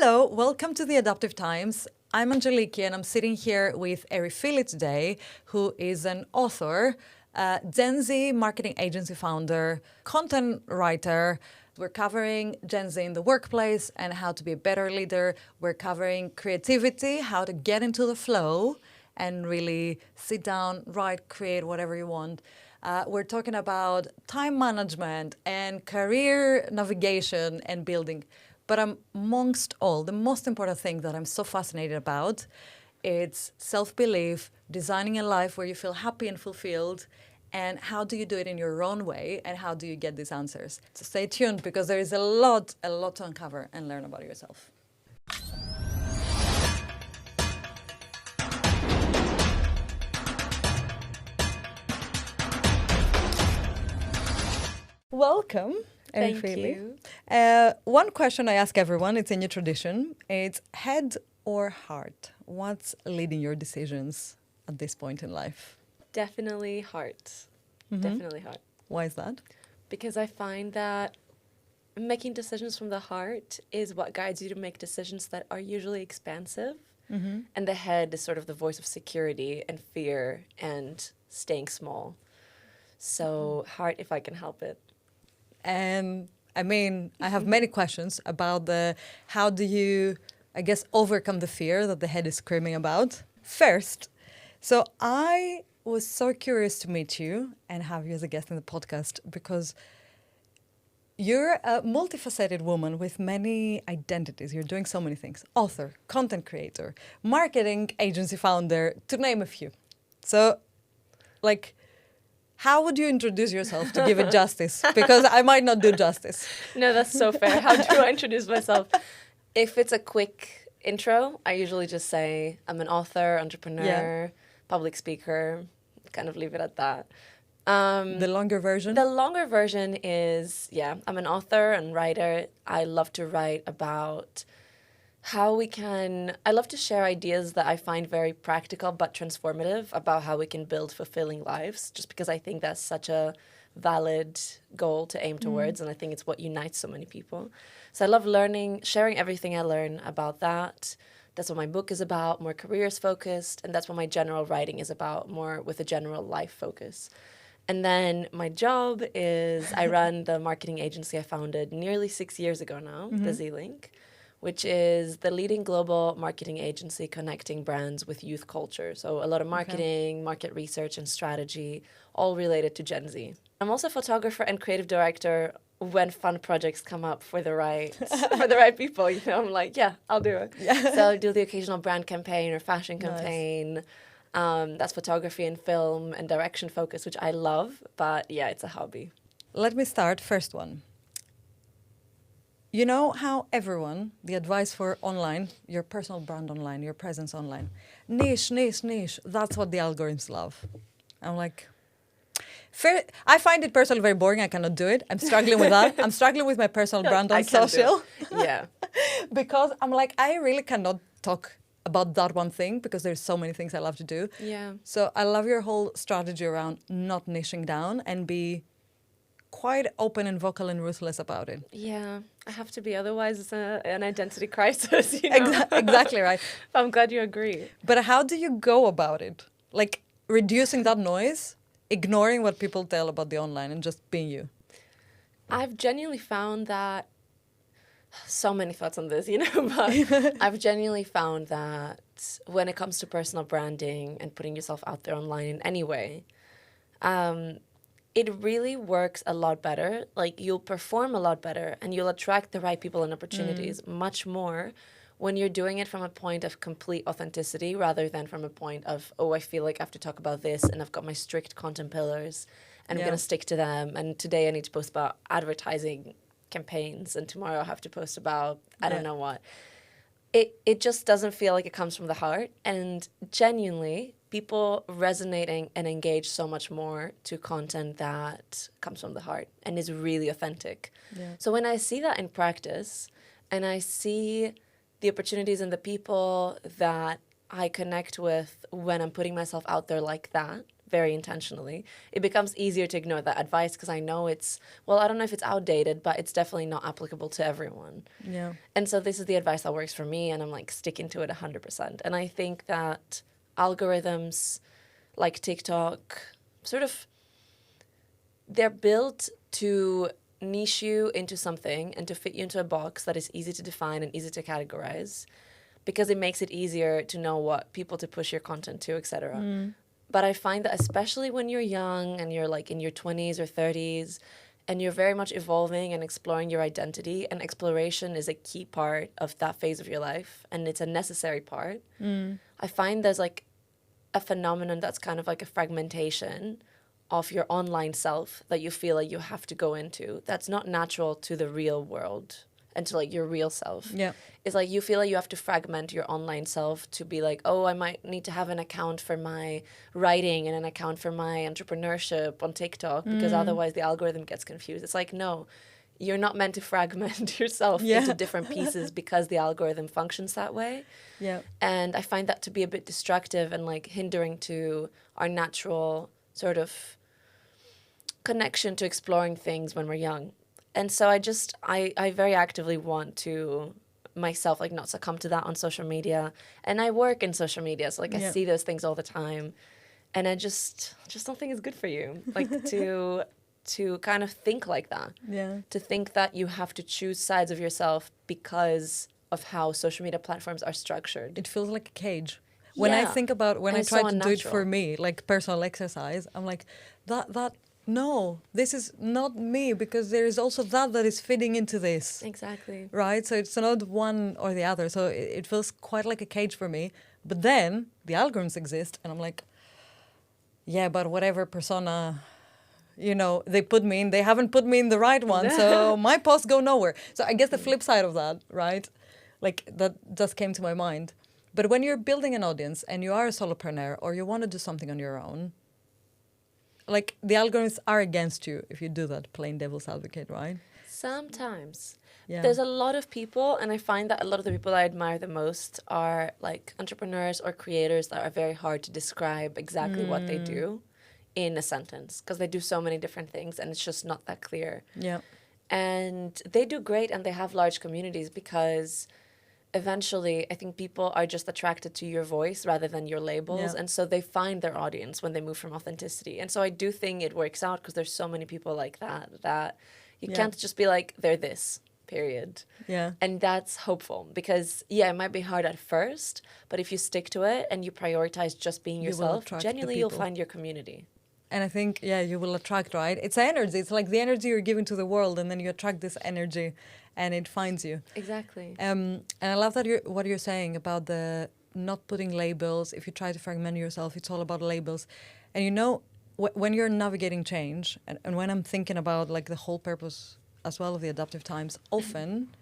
Hello, welcome to the Adaptive Times. I'm Angeliki and I'm sitting here with Erifili today, who is an author, Gen Z marketing agency founder, content writer. We're covering Gen Z in the workplace and how to be a better leader. We're covering creativity, how to get into the flow and really sit down, write, create whatever you want. We're talking about time management and career navigation and building. But amongst all, the most important thing that I'm so fascinated about, it's self-belief, designing a life where you feel happy and fulfilled, and how do you do it in your own way, and how do you get these answers? So stay tuned, because there is a lot to uncover and learn about yourself. Welcome. Thank Erifili. you. One question I ask everyone, it's a new tradition. It's head or heart? What's leading your decisions at this point in life? Definitely heart. Definitely heart. Why is that? Because I find that making decisions from the heart is what guides you to make decisions that are usually expansive. And the head is sort of the voice of security and fear and staying small. So heart, if I can help it. And I mean, I have many questions about how do you, I guess, overcome the fear that the head is screaming about. First, so I was so curious to meet you and have you as a guest in the podcast because you're a multifaceted woman with many identities. You're doing so many things. Author, content creator, marketing agency founder, to name a few. So, how would you introduce yourself to give it justice? Because I might not do justice. No, that's so fair. How do I introduce myself? If it's a quick intro, I usually just say I'm an author, entrepreneur, public speaker, kind of leave it at that. The longer version? The longer version is, I'm an author and writer. I love to write about I love to share ideas that I find very practical but transformative about how we can build fulfilling lives, just because I think that's such a valid goal to aim towards, and I think it's what unites so many people. So I love sharing everything I learn about that. That's what my book is about, more careers focused, and that's what my general writing is about, more with a general life focus. And then my job is I run the marketing agency I founded nearly 6 years ago now, the Z-Link, which is the leading global marketing agency connecting brands with youth culture. So a lot of marketing, market research, and strategy, all related to Gen Z. I'm also a photographer and creative director when fun projects come up for the right people. You know, I'm like, I'll do it. Yeah. So I'll do the occasional brand campaign or fashion campaign. Nice. That's photography and film and direction focus, which I love. But it's a hobby. Let me start. First one. You know how everyone, the advice for online, your personal brand online, your presence online, niche, that's what the algorithms love. I'm like, I find it personally very boring. I cannot do it. I'm struggling with that. I'm struggling with my personal brand on social. Yeah. Because I'm like, I really cannot talk about that one thing because there's so many things I love to do. Yeah. So I love your whole strategy around not niching down and be quite open and vocal and ruthless about it. Yeah, I have to be, otherwise it's an identity crisis, you know? Exactly right. I'm glad you agree. But how do you go about it? Like reducing that noise, ignoring what people tell about the online and just being you? I've genuinely found that, so many thoughts on this, you know, but I've genuinely found that when it comes to personal branding and putting yourself out there online in any way, it really works a lot better. Like, you'll perform a lot better and you'll attract the right people and opportunities much more when you're doing it from a point of complete authenticity rather than from a point of, I feel like I have to talk about this and I've got my strict content pillars and I'm going to stick to them. And today I need to post about advertising campaigns and tomorrow I have to post about I don't know what. It just doesn't feel like it comes from the heart. And genuinely, people resonating and engage so much more to content that comes from the heart and is really authentic. Yeah. So when I see that in practice and I see the opportunities and the people that I connect with when I'm putting myself out there like that very intentionally, it becomes easier to ignore that advice because I know it's, well, I don't know if it's outdated, but it's definitely not applicable to everyone. Yeah. And so this is the advice that works for me, and I'm like sticking to it 100%. And I think that algorithms like TikTok sort of, they're built to niche you into something and to fit you into a box that is easy to define and easy to categorize, because it makes it easier to know what people to push your content to, etc. But I find that especially when you're young and you're like in your 20s or 30s and you're very much evolving and exploring your identity, and exploration is a key part of that phase of your life and it's a necessary part. I find there's like a phenomenon that's kind of like a fragmentation of your online self that you feel like you have to go into. That's not natural to the real world and to like your real self. Yeah. It's like you feel like you have to fragment your online self to be like, oh, I might need to have an account for my writing and an account for my entrepreneurship on TikTok because otherwise the algorithm gets confused. It's like, no, you're not meant to fragment yourself into different pieces because the algorithm functions that way. Yeah. And I find that to be a bit destructive and like hindering to our natural sort of connection to exploring things when we're young. And so I very actively want to myself like not succumb to that on social media. And I work in social media, so like I see those things all the time. And I just don't think it's good for you. Like to kind of think like that. Yeah. To think that you have to choose sides of yourself because of how social media platforms are structured. It feels like a cage. When I think about when I try to do it for me, like personal exercise, I'm like, no, this is not me, because there is also that is fitting into this. Exactly. Right? So it's not one or the other. So it feels quite like a cage for me. But then the algorithms exist and I'm like, yeah, but whatever persona, they put me in, they haven't put me in the right one. So my posts go nowhere. So I guess the flip side of that, right? Like that just came to my mind. But when you're building an audience and you are a solopreneur or you want to do something on your own, like the algorithms are against you if you do that, plain devil's advocate, right? Sometimes. Yeah. There's a lot of people, and I find that a lot of the people I admire the most are like entrepreneurs or creators that are very hard to describe exactly what they do in a sentence, because they do so many different things and it's just not that clear. Yeah. And they do great and they have large communities because eventually I think people are just attracted to your voice rather than your labels. Yeah. And so they find their audience when they move from authenticity. And so I do think it works out because there's so many people like that you can't just be like, they're this, period. Yeah. And that's hopeful because, it might be hard at first, but if you stick to it and you prioritize just being yourself, genuinely you'll find your community. And I think, you will attract, right? It's energy. It's like the energy you're giving to the world, and then you attract this energy and it finds you. Exactly. And I love that what you're saying about the not putting labels. If you try to fragment yourself, it's all about labels. And when you're navigating change, and when I'm thinking about like the whole purpose as well of the adaptive times, often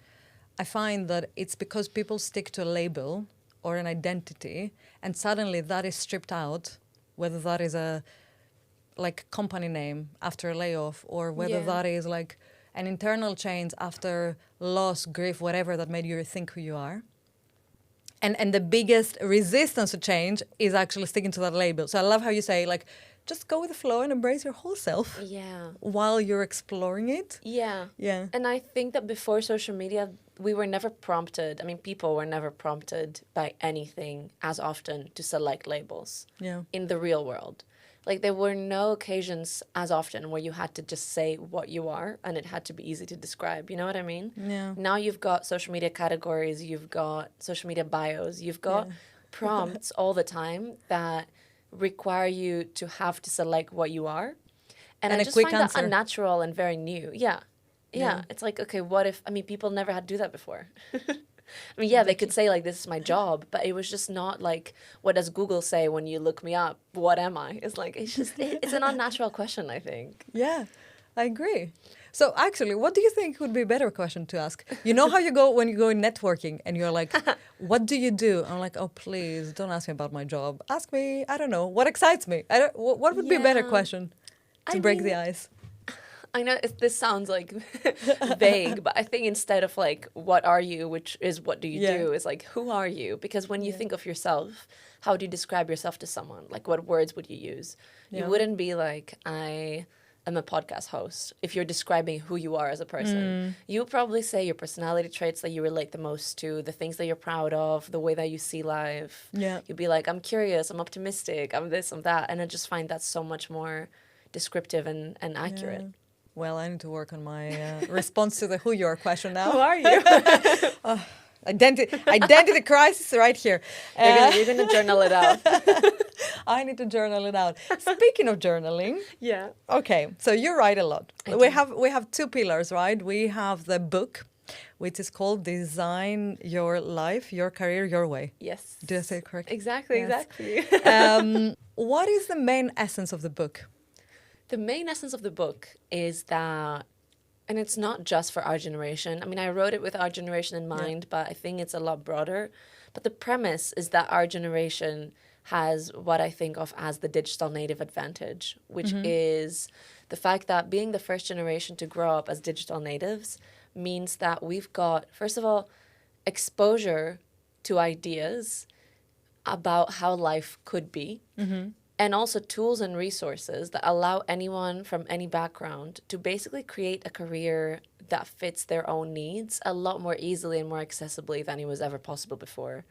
I find that it's because people stick to a label or an identity, and suddenly that is stripped out, whether that is a like company name after a layoff, or whether that is like an internal change after loss, grief, whatever that made you think who you are. And the biggest resistance to change is actually sticking to that label. So I love how you say, like, just go with the flow and embrace your whole self. Yeah. While you're exploring it. Yeah. Yeah. And I think that before social media, we were never prompted. I mean, people were never prompted by anything as often to select labels. Yeah. In the real world. Like, there were no occasions as often where you had to just say what you are and it had to be easy to describe. You know what I mean? Yeah. Now you've got social media categories, you've got social media bios, you've got prompts all the time that require you to have to select what you are. And I just find that unnatural and very new. Yeah. It's like, okay, what if, people never had to do that before. They could say, like, this is my job, but it was just not like, what does Google say when you look me up? What am I? It's like, it's an unnatural question, I think. Yeah, I agree. So actually, what do you think would be a better question to ask? You know how you go when you go in networking and you're like, what do you do? I'm like, oh, please, don't ask me about my job. Ask me, I don't know, what excites me? What would be a better question to break the ice? I know this sounds like vague, but I think instead of like, what are you, which is what do you do, is like, who are you? Because when you think of yourself, how do you describe yourself to someone? Like, what words would you use? You wouldn't be like, I am a podcast host. If you're describing who you are as a person, you probably say your personality traits that you relate the most to, the things that you're proud of, the way that you see life. You'd be like, I'm curious, I'm optimistic, I'm this, I'm that. And I just find that so much more descriptive and accurate. Well, I need to work on my response to the who you are question now. Who are you? Identity crisis right here. You're gonna journal it out. I need to journal it out. Speaking of journaling, okay, so you write a lot. We have two pillars, right? We have the book, which is called Design Your Life, Your Career, Your Way. Yes. Did I say it correctly? Exactly. What is the main essence of the book? The main essence of the book is that, and it's not just for our generation. I mean, I wrote it with our generation in mind, but I think it's a lot broader. But the premise is that our generation has what I think of as the digital native advantage, which is the fact that being the first generation to grow up as digital natives means that we've got, first of all, exposure to ideas about how life could be. And also tools and resources that allow anyone from any background to basically create a career that fits their own needs a lot more easily and more accessibly than it was ever possible before.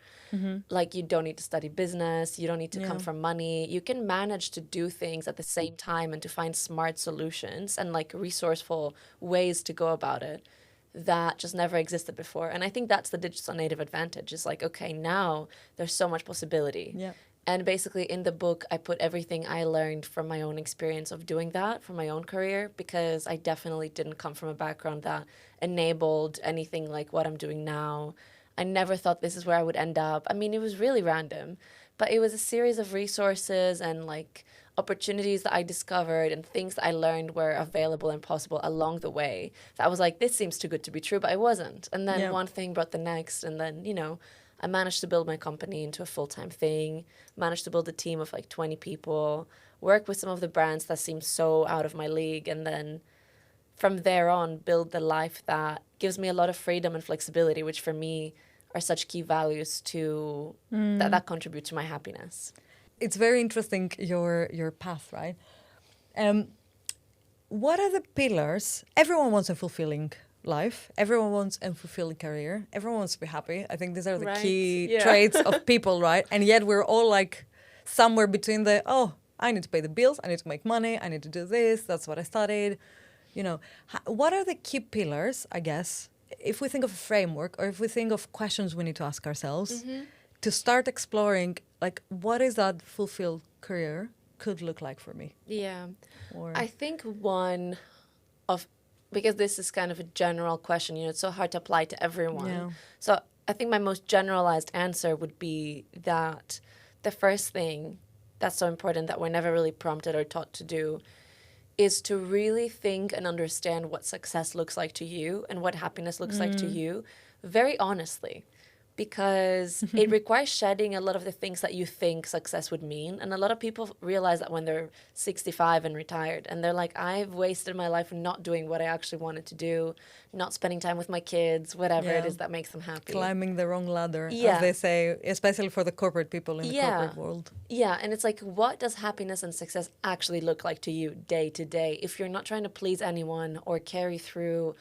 Like, you don't need to study business, you don't need to come from money. You can manage to do things at the same time and to find smart solutions and like resourceful ways to go about it that just never existed before. And I think that's the digital native advantage. It's like, okay, now there's so much possibility. And basically in the book, I put everything I learned from my own experience of doing that for my own career, because I definitely didn't come from a background that enabled anything like what I'm doing now. I never thought this is where I would end up. I mean, it was really random, but it was a series of resources and like opportunities that I discovered and things that I learned were available and possible along the way. That I was like, this seems too good to be true, but it wasn't. And then one thing brought the next, and then, you know, I managed to build my company into a full-time thing, managed to build a team of like 20 people, work with some of the brands that seem so out of my league, and then from there on build the life that gives me a lot of freedom and flexibility, which for me are such key values to that contribute to my happiness. It's very interesting, your path, right? What are the pillars? Everyone wants a fulfilling life. Everyone wants a fulfilling career. Everyone wants to be happy. I think these are the key traits of people, right? And yet we're all like somewhere between the, oh, I need to pay the bills, I need to make money, I need to do this, that's what I studied. You know, what are the key pillars, I guess, if we think of a framework or if we think of questions we need to ask ourselves to start exploring, like, what is that fulfilled career could look like for me? Yeah. Or I think one of, because this is kind of a general question, you know, it's so hard to apply to everyone. Yeah. So I think my most generalized answer would be that the first thing that's so important that we're never really prompted or taught to do is to really think and understand what success looks like to you and what happiness looks like to you very honestly. Because it requires shedding a lot of the things that you think success would mean. And a lot of people realize that when they're 65 and retired. And they're like, I've wasted my life not doing what I actually wanted to do, not spending time with my kids, whatever it is that makes them happy. Climbing the wrong ladder, as they say, especially for the corporate people in the corporate world. Yeah, and it's like, what does happiness and success actually look like to you day to day if you're not trying to please anyone or carry through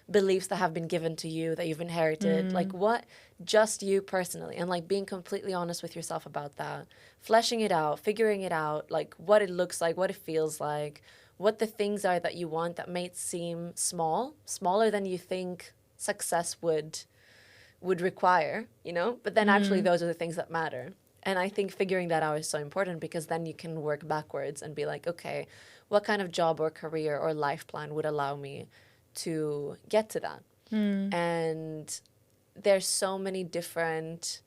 beliefs that have been given to you that you've inherited, like what just you personally, and like being completely honest with yourself about that, fleshing it out, figuring it out, like what it looks like, what it feels like, what the things are that you want that may seem smaller than you think success would require, you know, but then actually those are the things that matter. And I think figuring that out is so important, because then you can work backwards and be like, okay, what kind of job or career or life plan would allow me to get to that? And there's so many different,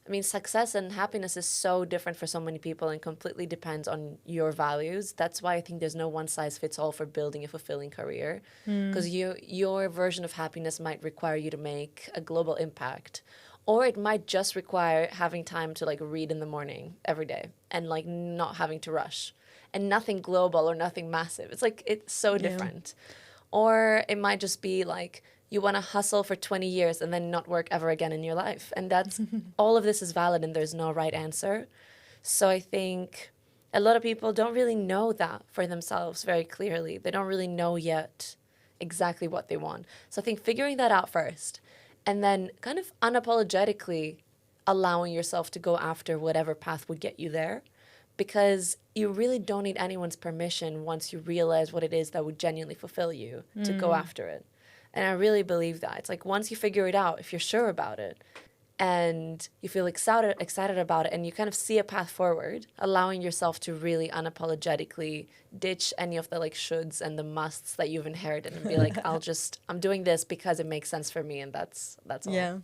I mean, success and happiness is so different for so many people and completely depends on your values. That's why I think there's no one size fits all for building a fulfilling career, because your version of happiness might require you to make a global impact, or it might just require having time to like read in the morning every day and like not having to rush. and nothing global or nothing massive. It's like, it's so different. Or it might just be like, you want to hustle for 20 years and then not work ever again in your life. And that's, all of this is valid and there's no right answer. So I think a lot of people don't really know that for themselves very clearly. They don't really know yet exactly what they want. So I think figuring that out first and then kind of unapologetically allowing yourself to go after whatever path would get you there, because you really don't need anyone's permission once you realize what it is that would genuinely fulfill you to go after it. And I really believe that. It's like once you figure it out, if you're sure about it and you feel excited about it and you kind of see a path forward, allowing yourself to really unapologetically ditch any of the like shoulds and the musts that you've inherited and be like, I'm doing this because it makes sense for me, and that's all. Yeah.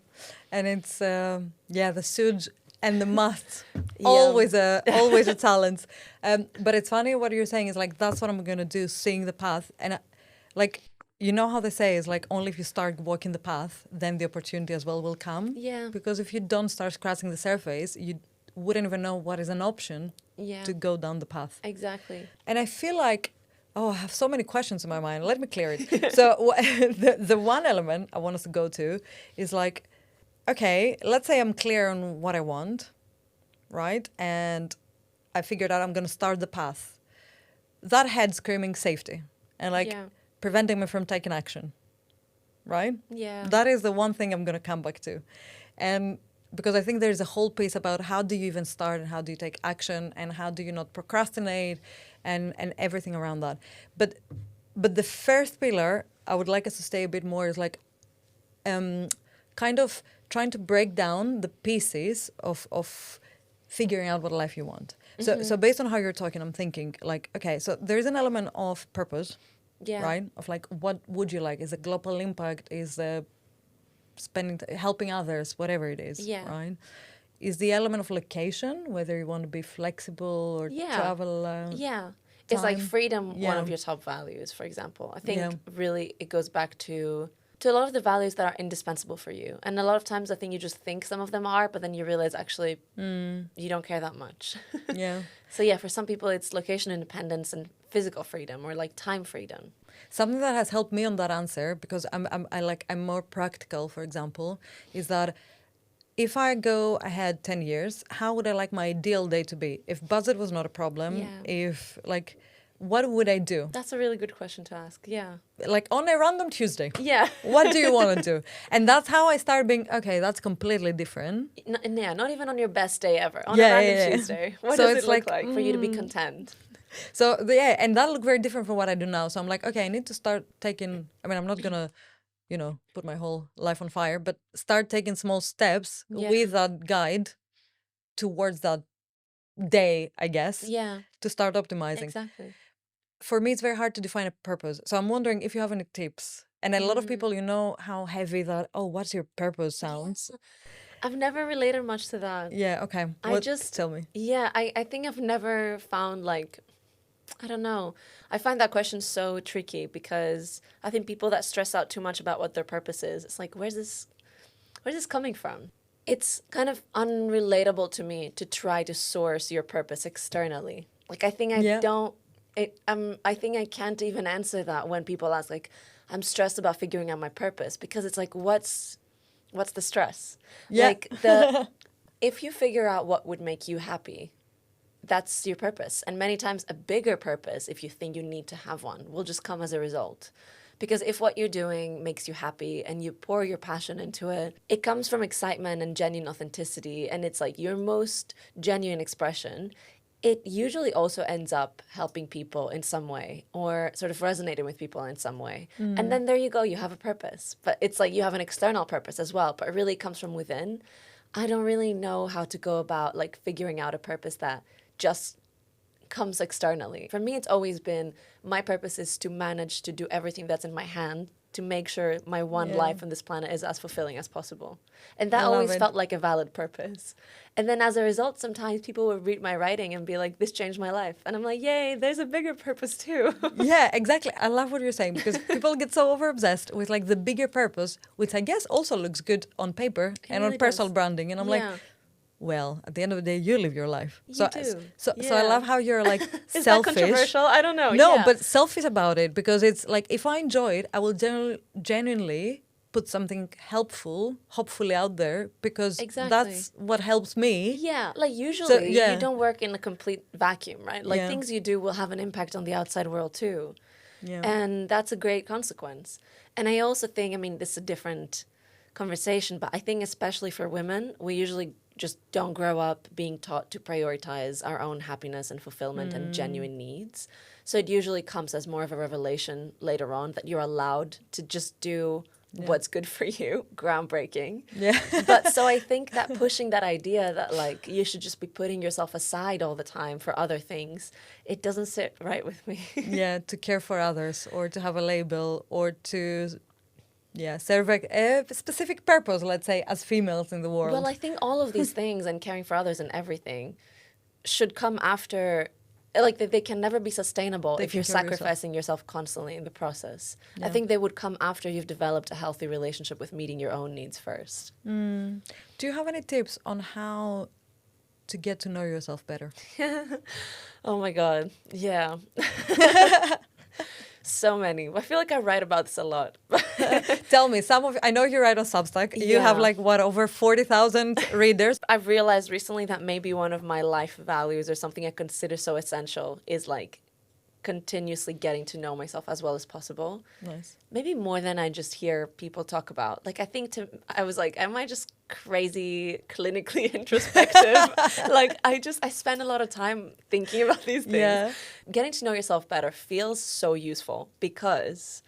And it's the should and the must, always a talent. But it's funny what you're saying is like, that's what I'm going to do, seeing the path. And like, you know how they say is like, only if you start walking the path, then the opportunity as well will come. Yeah. Because if you don't start scratching the surface, you wouldn't even know what is an option to go down the path. Exactly. And I feel like, I have so many questions in my mind. Let me clear it. So the one element I want us to go to is like, okay, let's say I'm clear on what I want, right? And I figured out I'm going to start the path. That head screaming safety and like preventing me from taking action, right? Yeah. That is the one thing I'm going to come back to. And because I think there's a whole piece about how do you even start and how do you take action and how do you not procrastinate and everything around that. But the first pillar I would like us to stay a bit more is like kind of trying to break down the pieces of figuring out what life you want. So based on how you're talking, I'm thinking like, okay, so there's an element of purpose, right? Of like, what would you like? Is it global impact? Is the helping others, whatever it is, right? Is the element of location, whether you want to be flexible or travel? Is like freedom one of your top values, for example? I think really it goes back to a lot of the values that are indispensable for you. And a lot of times I think you just think some of them are, but then you realize actually you don't care that much. So for some people it's location independence and physical freedom or like time freedom. Something that has helped me on that answer, because I'm more practical, for example, is that if I go ahead 10 years, how would I like my ideal day to be? If budget was not a problem, if like, what would I do? That's a really good question to ask. Yeah. Like on a random Tuesday. Yeah. What do you want to do? And that's how I started being, okay, that's completely different. Not even on your best day ever. On a random Tuesday. What does it look like for you to be content? So, and that looked very different from what I do now. So I'm like, okay, I need to start taking, I'm not going to, put my whole life on fire, but start taking small steps with that guide towards that day, I guess. Yeah. To start optimizing. Exactly. For me, it's very hard to define a purpose. So I'm wondering if you have any tips. And a lot of people, how heavy that, what's your purpose sounds. I've never related much to that. Yeah, okay. Tell me. Yeah, I think I've never found like, I don't know. I find that question so tricky because I think people that stress out too much about what their purpose is, it's like, where's this coming from? It's kind of unrelatable to me to try to source your purpose externally. Like, I think I think I can't even answer that when people ask, like, I'm stressed about figuring out my purpose, because it's like, what's the stress? Yeah. Like, if you figure out what would make you happy, that's your purpose. And many times a bigger purpose, if you think you need to have one, will just come as a result. Because if what you're doing makes you happy and you pour your passion into it, it comes from excitement and genuine authenticity, and it's like your most genuine expression. It usually also ends up helping people in some way or sort of resonating with people in some way. And then there you go, you have a purpose. But it's like you have an external purpose as well, but it really comes from within. I don't really know how to go about like figuring out a purpose that just comes externally. For me, it's always been my purpose is to manage to do everything that's in my hand to make sure my one life on this planet is as fulfilling as possible. And that always felt like a valid purpose. And then as a result, sometimes people would read my writing and be like, this changed my life. And I'm like, yay, there's a bigger purpose too. Yeah, exactly. I love what you're saying, because people get so over-obsessed with like the bigger purpose, which I guess also looks good on paper and on personal branding. And I'm like, well, at the end of the day, you live your life. You do. So I love how you're like Is selfish. that controversial? I don't know. No, Yeah. but selfish about it, because it's like, if I enjoy it, I will genuinely put something helpful, hopefully out there, because Exactly. that's what helps me. Yeah, like usually yeah. you don't work in a complete vacuum, right? Like Yeah. things you do will have an impact on the outside world too. Yeah. And that's a great consequence. And I also think, I mean, this is a different conversation, but I think especially for women, we usually just don't grow up being taught to prioritize our own happiness and fulfillment and genuine needs. So it usually comes as more of a revelation later on that you're allowed to just do what's good for you. Groundbreaking. Yeah. But so I think that pushing that idea that like you should just be putting yourself aside all the time for other things, it doesn't sit right with me. Yeah, to care for others, or to have a label, or to serve a specific purpose, let's say, as females in the world. Well, I think all of these things and caring for others and everything should come after, like they can never be sustainable if you're sacrificing yourself constantly in the process. I think they would come after you've developed a healthy relationship with meeting your own needs first. Do you have any tips on how to get to know yourself better? Oh my God. Yeah. So many. I feel like I write about this a lot. Tell me, I know you write on Substack. You have like, what, over 40,000 readers? I've realized recently that maybe one of my life values, or something I consider so essential, is like continuously getting to know myself as well as possible. Nice. Maybe more than I just hear people talk about. Like, I think I was like, am I just crazy, clinically introspective? Like, I spend a lot of time thinking about these things. Yeah. Getting to know yourself better feels so useful because,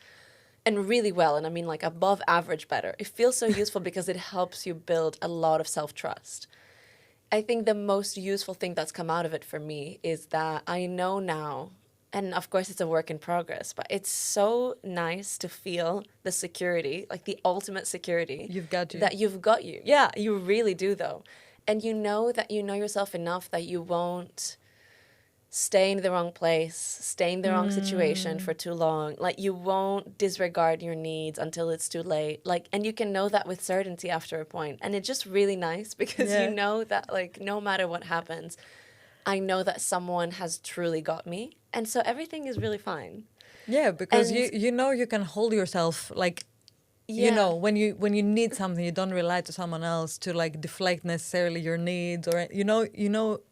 and really well, and I mean like above average better. It feels so useful because it helps you build a lot of self-trust. I think the most useful thing that's come out of it for me is that I know now, and of course it's a work in progress, but it's so nice to feel the security, like the ultimate security. You've got you. That you've got you. Yeah, you really do though. And you know that you know yourself enough that you won't stay in the wrong place, stay in the wrong situation for too long. Like you won't disregard your needs until it's too late. Like, and you can know that with certainty after a point. And it's just really nice because you know that like no matter what happens, I know that someone has truly got me. And so everything is really fine. Yeah, because you know you can hold yourself, like, you know, when you need something, you don't rely to someone else to like deflect necessarily your needs, or you know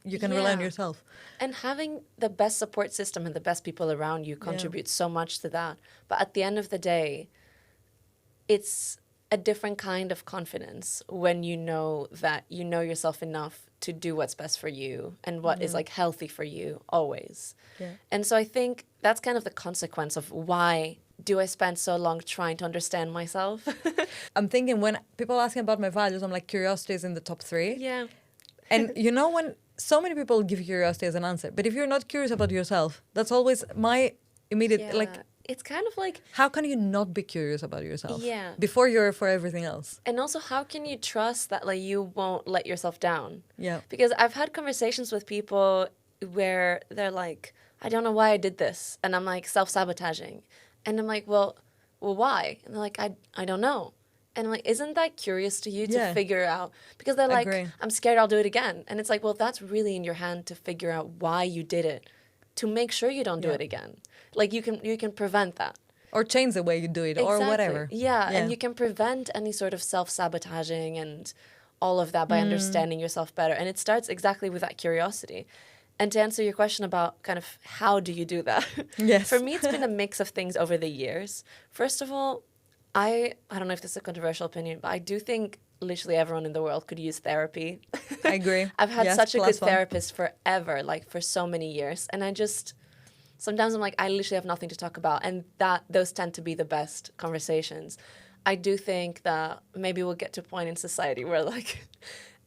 you can rely on yourself. And having the best support system and the best people around you contributes so much to that. But at the end of the day, it's a different kind of confidence when you know that you know yourself enough to do what's best for you and what is like healthy for you always. Yeah. And so I think that's kind of the consequence of why do I spend so long trying to understand myself? I'm thinking, when people ask me about my values, I'm like, curiosity is in the top 3. Yeah. And you know, when so many people give curiosity as an answer, but if you're not curious about yourself, that's always my immediate, like, it's kind of like, how can you not be curious about yourself? Yeah. Before you're for everything else. And also, how can you trust that like you won't let yourself down? Yeah. Because I've had conversations with people where they're like, I don't know why I did this. And I'm like self-sabotaging. And I'm like, well, why? And they're like, I don't know. And I'm like, isn't that curious to you to figure out? Because they're like, I'm scared I'll do it again. And it's like, well, that's really in your hand to figure out why you did it, to make sure you don't do it again. Like you can prevent that. Or change the way you do it, or whatever. Yeah, and you can prevent any sort of self-sabotaging and all of that by understanding yourself better. And it starts exactly with that curiosity. And to answer your question about kind of how do you do that? Yes. For me, it's been a mix of things over the years. First of all, I don't know if this is a controversial opinion, but I do think literally everyone in the world could use therapy. I agree. I've had such a good therapist forever, like for so many years. And I just, sometimes I'm like, I literally have nothing to talk about. And those tend to be the best conversations. I do think that maybe we'll get to a point in society where like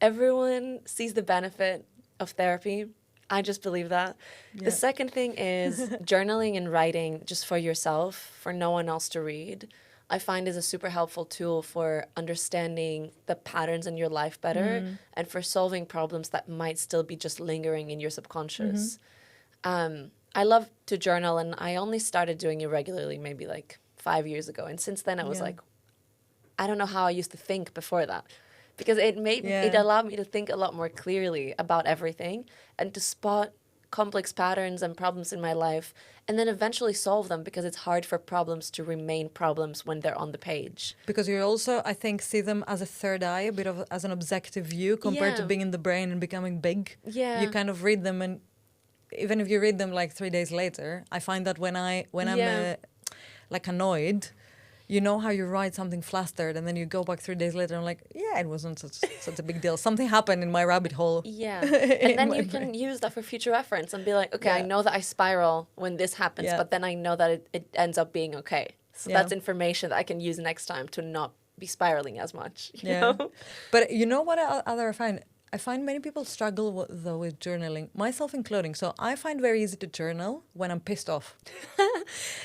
everyone sees the benefit of therapy. I just believe that. Yeah. The second thing is journaling and writing just for yourself, for no one else to read, I find is a super helpful tool for understanding the patterns in your life better and for solving problems that might still be just lingering in your subconscious. I love to journal, and I only started doing it regularly maybe like 5 years ago. And since then I was like, I don't know how I used to think before that. because it made it Yeah. allowed me to think a lot more clearly about everything and to spot complex patterns and problems in my life and then eventually solve them, because it's hard for problems to remain problems when they're on the page. Because you also, I think, see them as a third eye, a bit of as an objective view compared to Yeah. being in the brain and becoming big. Yeah. You kind of read them, and even if you read them like 3 days later, I find that when I'm like annoyed, you know how you write something flustered, and then you go back 3 days later, and I'm like, yeah, it wasn't such a big deal. Something happened in my rabbit hole. Yeah. in And then my you brain. can use that for future reference and be like, okay, I Yeah. know that I spiral when this happens, Yeah. but then I know that it ends up being okay. So Yeah. that's information that I can use next time to not be spiraling as much. You Yeah. know? But you know what other I find? I find many people struggle though with journaling, myself including. So I find very easy to journal when I'm pissed off.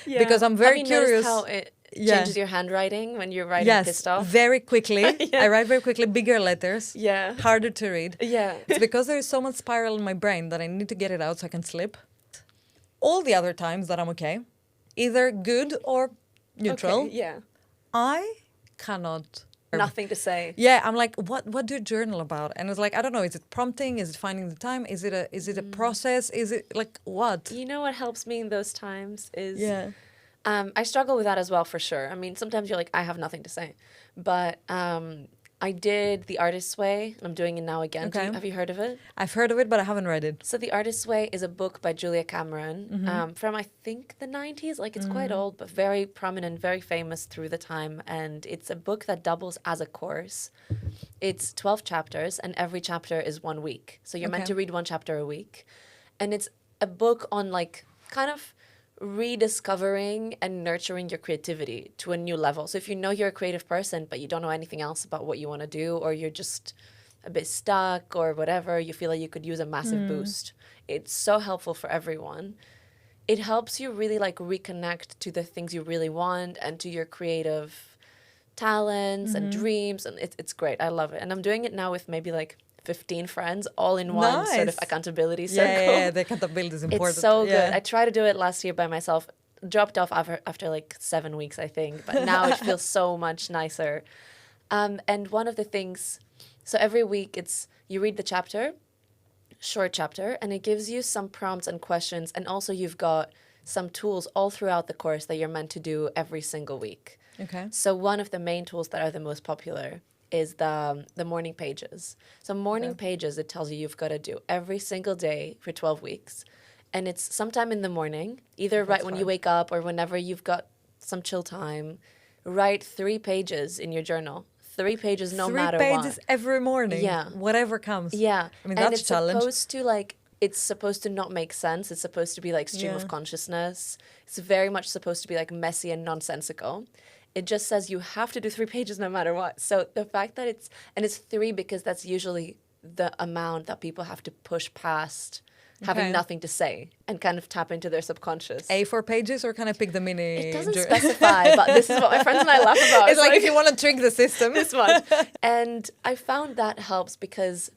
Because I'm very Have you noticed curious. how it Yeah. changes your handwriting when you're writing Yes, pissed off? very quickly. Yeah. I write very quickly, bigger letters, Yeah. harder to read. Yeah. It's because there is so much spiral in my brain that I need to get it out so I can sleep. All the other times that I'm okay, either good or neutral, Okay, yeah. I cannot. Nothing to say. Yeah, I'm like, what do you journal about? And it's like, I don't know, is it prompting? Is it finding the time? Is it a process? Is it like what? You know what helps me in those times is Yeah. I struggle with that as well, for sure. I mean, sometimes you're like, I have nothing to say. But I did The Artist's Way, and I'm doing it now again. Okay. Have you heard of it? I've heard of it, but I haven't read it. So The Artist's Way is a book by Julia Cameron from, I think, the 90s. Like, it's quite old, but very prominent, very famous through the time. And it's a book that doubles as a course. It's 12 chapters, and every chapter is 1 week. So you're meant Okay. to read 1 chapter a week. And it's a book on, like, kind of rediscovering and nurturing your creativity to a new level. So if you know you're a creative person, but you don't know anything else about what you want to do, or you're just a bit stuck or whatever, you feel like you could use a massive boost. It's so helpful for everyone. It helps you really like reconnect to the things you really want and to your creative talents and dreams. And it's great. I love it. And I'm doing it now with maybe like 15 friends, all in one sort of Nice. accountability circle. Yeah, the accountability is important. It's so good. Yeah. I tried to do it last year by myself. Dropped off after like 7 weeks, I think. But now it feels so much nicer. And one of the things, so every week you read the chapter, short chapter, and it gives you some prompts and questions. And also you've got some tools all throughout the course that you're meant to do every single week. Okay. So one of the main tools that are the most popular is the morning pages. So morning pages, it tells you you've got to do every single day for 12 weeks. And it's sometime in the morning, either right when you wake up or whenever you've got some chill time. Write 3 pages in your journal. 3 pages no matter what. 3 pages every morning. Yeah. Whatever comes. Yeah. I mean, and that's it's a challenge. supposed to like, it's supposed to not make sense. It's supposed to be like stream Yeah. of consciousness. It's very much supposed to be like messy and nonsensical. It just says you have to do 3 pages no matter what. So the fact that it's 3 because that's usually the amount that people have to push past having Okay. nothing to say and kind of tap into their subconscious. A4 pages, or can I pick the mini? It doesn't specify, but this is what my friends and I laugh about. It's like if you want to trick the system. This one. And I found that helps because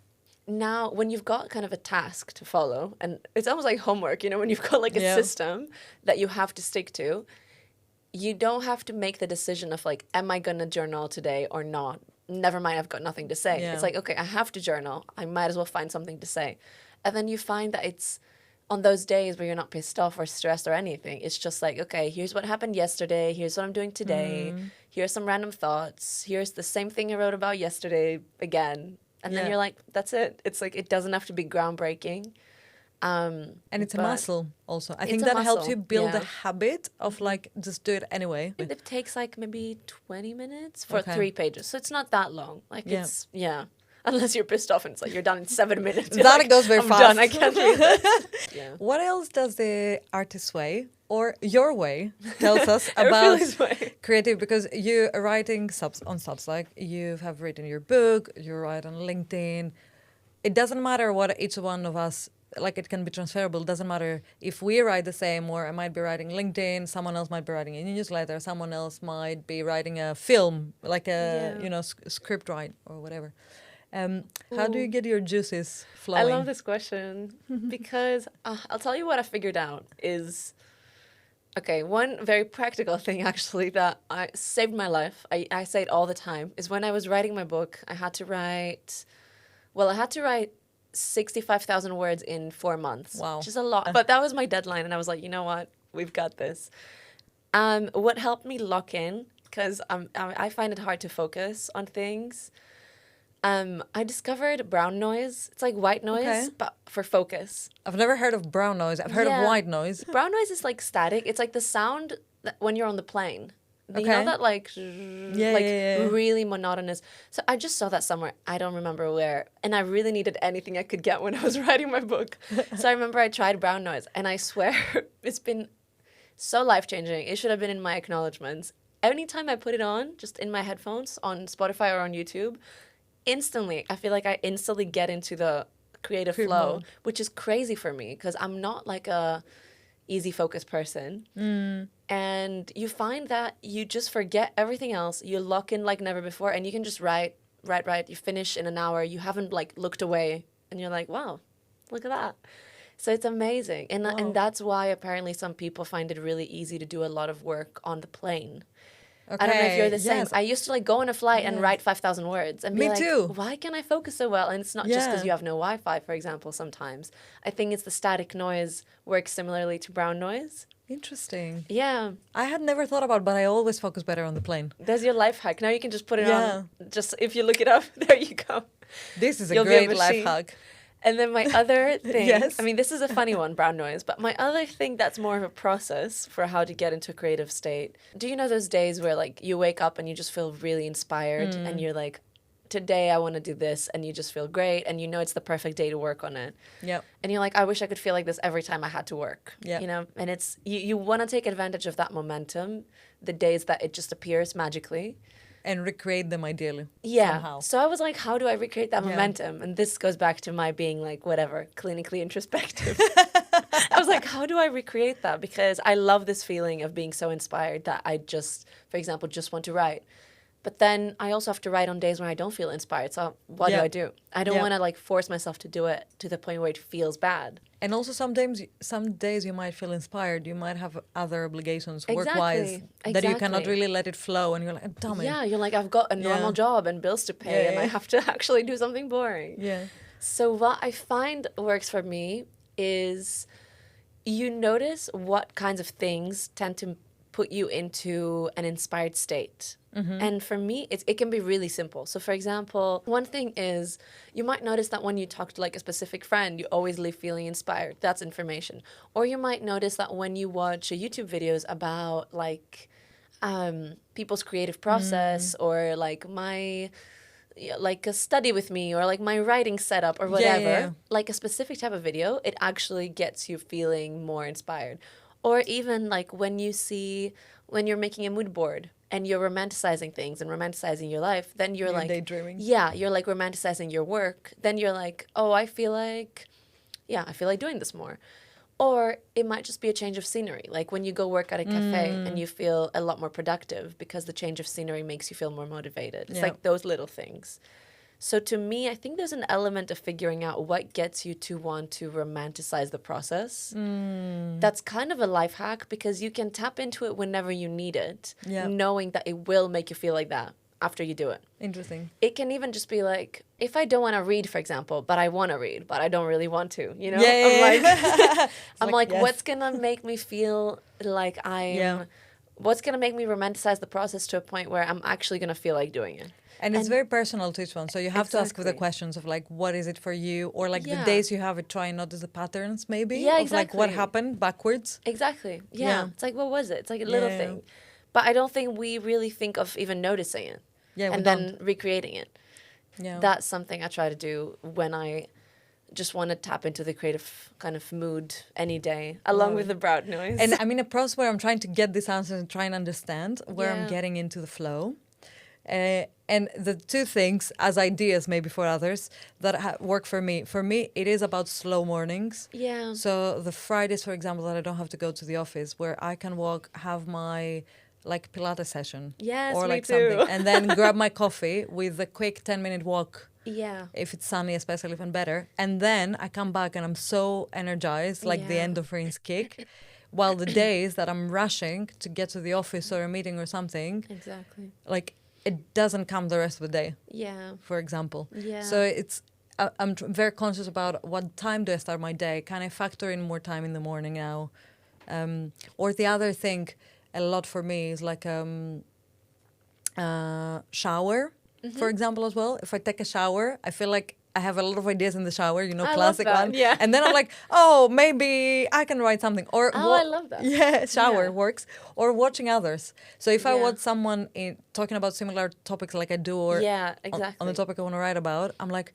now when you've got kind of a task to follow, and it's almost like homework, you know, when you've got like a Yeah. system that you have to stick to, you don't have to make the decision of like, am I going to journal today or not? Never mind, I've got nothing to say. Yeah. It's like, okay, I have to journal. I might as well find something to say. And then you find that it's on those days where you're not pissed off or stressed or anything. It's just like, okay, here's what happened yesterday. Here's what I'm doing today. Here's some random thoughts. Here's the same thing I wrote about yesterday again. And then Yeah. you're like, that's it. It's like, it doesn't have to be groundbreaking. And it's a But muscle also. I it's think a that helps muscle, you build yeah. the habit of like, just do it anyway. It takes like maybe 20 minutes for Okay. 3 pages. So it's not that long. Like Yeah. it's, yeah. Unless you're pissed off and it's like you're done in 7 minutes. You're That like, goes very I'm fast. done. I can't read this. Yeah. What else does the artist's way or your way tells us about Erifili's way. creative? Because you are writing on Substack, you have written your book, you write on LinkedIn. It doesn't matter what each one of us, like it can be transferable. It doesn't matter if we write the same, or I might be writing LinkedIn, someone else might be writing a newsletter, someone else might be writing a film, like a Yeah. script write or whatever. How do you get your juices I flowing? love this question because I'll tell you what I figured out is Okay, one very practical thing actually that I saved my life, I say it all the time, is when I was writing my book, I had to write 65,000 words in 4 months. Wow. Which is a lot. But that was my deadline. And I was like, you know what? We've got this. What helped me lock in, because I find it hard to focus on things, I discovered brown noise. It's like white noise, but for focus. I've never heard of brown noise. I've heard of white noise. Brown noise is like static. It's like the sound that when you're on the plane. You know that like really monotonous. So I just saw that somewhere. I don't remember where. And I really needed anything I could get when I was writing my book. So I remember I tried brown noise. And I swear it's been so life-changing. It should have been in my acknowledgements. Anytime I put it on, just in my headphones, on Spotify or on YouTube, instantly, I feel like I instantly get into the creative flow, which is crazy for me because I'm not like a easy focus person. And you find that you just forget everything else. You lock in like never before and you can just write. You finish in an hour. You haven't like looked away and you're like, wow, look at that. So it's amazing. And that's why apparently some people find it really easy to do a lot of work on the plane. Okay. I don't know if you're the same. I used to like go on a flight and write 5,000 words and be like, why can I focus so well? And it's not just because you have no Wi-Fi, for example, sometimes. I think it's the static noise works similarly to brown noise. Interesting. Yeah. I had never thought about it, but I always focus better on the plane. There's your life hack. Now you can just put it on. Just if you look it up, there you go. This is a great life hack. And then my other thing, I mean, this is a funny one, brown noise, but my other thing that's more of a process for how to get into a creative state. Do you know those days where like you wake up and you just feel really inspired and you're like, today I want to do this, and you just feel great and you know it's the perfect day to work on it. Yep. And you're like, I wish I could feel like this every time I had to work. You know, and it's you want to take advantage of that momentum, the days that it just appears magically. And recreate them ideally. Yeah. Somehow. So I was like, how do I recreate that momentum? And this goes back to my being like, whatever, clinically introspective. I was like, how do I recreate that? Because I love this feeling of being so inspired that I just, for example, just want to write. But then I also have to write on days when I don't feel inspired. So what do? I don't want to like force myself to do it to the point where it feels bad. And also some days you might feel inspired. You might have other obligations work-wise that you cannot really let it flow. And you're like, damn it. Yeah, you're like, I've got a normal job and bills to pay and I have to actually do something boring. Yeah. So what I find works for me is you notice what kinds of things tend to put you into an inspired state. And for me, it can be really simple. So for example, one thing is you might notice that when you talk to like a specific friend, you always leave feeling inspired. That's information. Or you might notice that when you watch YouTube videos about like people's creative process or like like a study with me or like my writing setup or whatever, like a specific type of video, it actually gets you feeling more inspired. Or even like when you're making a mood board and you're romanticizing things and romanticizing your life, then you're like daydreaming. Yeah, you're like romanticizing your work. Then you're like, oh, I feel like doing this more. Or it might just be a change of scenery. Like when you go work at a cafe and you feel a lot more productive because the change of scenery makes you feel more motivated. It's like those little things. So to me, I think there's an element of figuring out what gets you to want to romanticize the process. That's kind of a life hack because you can tap into it whenever you need it, knowing that it will make you feel like that after you do it. Interesting. It can even just be like, if I don't want to read, for example, but I want to read, but I don't really want to, you know? I'm like, what's going to make me feel like what's going to make me romanticize the process to a point where I'm actually going to feel like doing it? And it's very personal to each one. So you have to ask the questions of like, what is it for you? Or like the days you have it, try and notice the patterns maybe. Yeah, of like what happened backwards. Exactly. Yeah. It's like, what was it? It's like a little thing. But I don't think we really think of even noticing it. Yeah, and then recreating it. Yeah. That's something I try to do when I just want to tap into the creative kind of mood any day, along with the brown noise. And I'm in a process where I'm trying to get this answer and try and understand where I'm getting into the flow. And the two things as ideas maybe for others that work for me it is about slow mornings. So the Fridays, for example, that I don't have to go to the office, where I can walk, have my like Pilates session or like something, and then grab my coffee with a quick 10-minute walk. If it's sunny, especially, even better. And then I come back and I'm so energized, like the endorphins kick. While the days that I'm rushing to get to the office or a meeting or something, Exactly. like it doesn't come the rest of the day, Yeah. for example. Yeah. So I'm very conscious about what time do I start my day. Can I factor in more time in the morning now? Or the other thing, a lot for me is like shower, for example, as well. If I take a shower, I feel like I have a lot of ideas in the shower, I love classic that, one. yeah. And then I'm like, oh, maybe I can write something. Or I love that. Yeah, shower Yeah. works. Or watching others. So if I Yeah. watch someone talking about similar topics like I do, or Yeah, on exactly. the topic I want to write about, I'm like,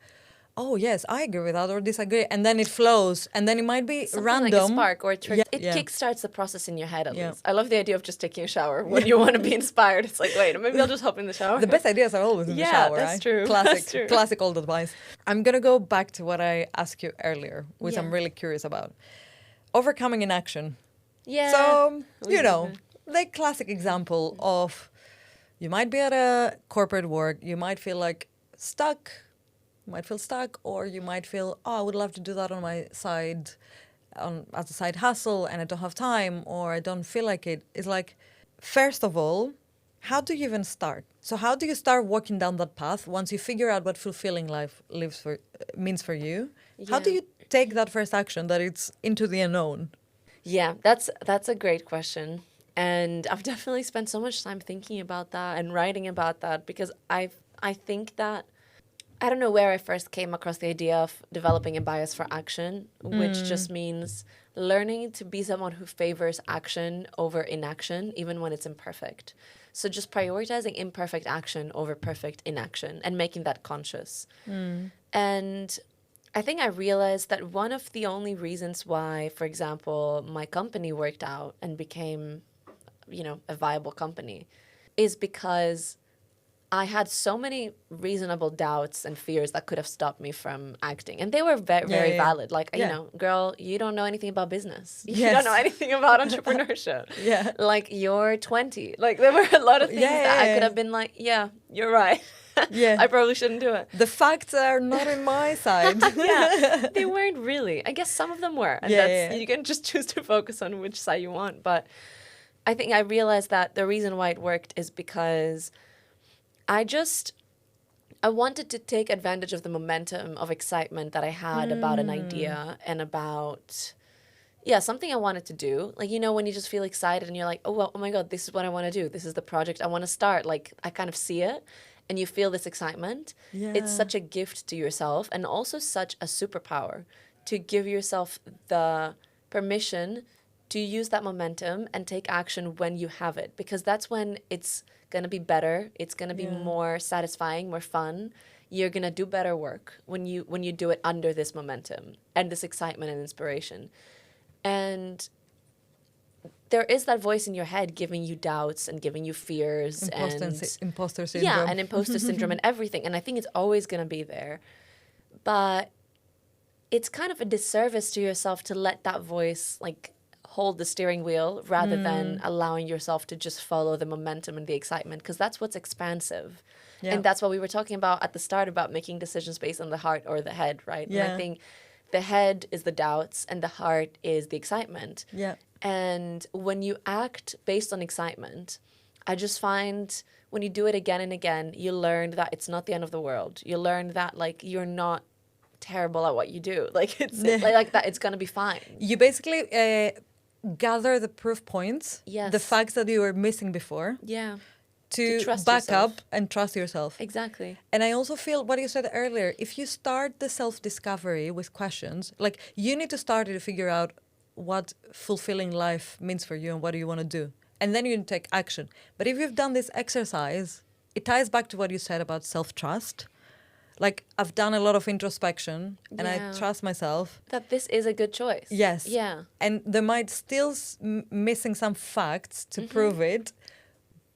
oh yes, I agree with that or disagree, and then it flows, and then it might be Something random, like a spark or a trigger. Yeah, It yeah. kickstarts the process in your head at Yeah. least. I love the idea of just taking a shower when you want to be inspired. It's like, wait, maybe I'll just hop in the shower. The best ideas are always in the Yeah, shower, that's right? true. Classic, That's true. classic old advice. I'm gonna go back to what I asked you earlier, which I'm Yeah. really curious about. Overcoming inaction. Yeah. So, We love it. the classic example of you might be at a corporate work, you might feel like stuck, or you might feel, oh, I would love to do that on my side, as a side hustle, and I don't have time, or I don't feel like it. It's like, first of all, how do you even start? So how do you start walking down that path once you figure out what fulfilling life means for you? How do Yeah. you take that first action that it's into the unknown? Yeah, that's a great question. And I've definitely spent so much time thinking about that and writing about that because I think that I don't know where I first came across the idea of developing a bias for action, which just means learning to be someone who favors action over inaction, even when it's imperfect. So just prioritizing imperfect action over perfect inaction and making that conscious. And I think I realized that one of the only reasons why, for example, my company worked out and became, a viable company is because I had so many reasonable doubts and fears that could have stopped me from acting. And they were very yeah. valid. Like, Yeah. Girl, you don't know anything about business. You Yes. don't know anything about entrepreneurship. Yeah. Like, you're 20. Like, there were a lot of things that I could have been like, yeah, you're right. Yeah. I probably shouldn't do it. The facts are not in my side. Yeah, they weren't really. I guess some of them were. And you can just choose to focus on which side you want. But I think I realized that the reason why it worked is because I wanted to take advantage of the momentum of excitement that I had about an idea and about, something I wanted to do. Like, when you just feel excited and you're like, oh my God, this is what I want to do. This is the project I want to start. Like, I kind of see it and you feel this excitement. Yeah. It's such a gift to yourself and also such a superpower to give yourself the permission to use that momentum and take action when you have it, because that's when it's going to be better. It's going to be more satisfying, more fun. You're going to do better work when you do it under this momentum and this excitement and inspiration. And there is that voice in your head giving you doubts and giving you fears Imposter syndrome. Yeah, and imposter syndrome and everything. And I think it's always going to be there. But it's kind of a disservice to yourself to let that voice hold the steering wheel rather than allowing yourself to just follow the momentum and the excitement, because that's what's expansive. Yeah. And that's what we were talking about at the start about making decisions based on the heart or the head, right? Yeah. And I think the head is the doubts and the heart is the excitement. Yeah. And when you act based on excitement, I just find when you do it again and again, you learn that it's not the end of the world. You learn that you're not terrible at what you do. It's like that. It's gonna be fine. You basically gather the proof points, Yes. the facts that you were missing before, Yeah. to trust back yourself. up and trust yourself. Exactly. And I also feel what you said earlier, if you start the self-discovery with questions, you need to start it to figure out what fulfilling life means for you and what do you want to do. And then you can take action. But if you've done this exercise, it ties back to what you said about self-trust. I've done a lot of introspection and I trust myself. That this is a good choice. Yes. Yeah. And there might still missing some facts to prove it,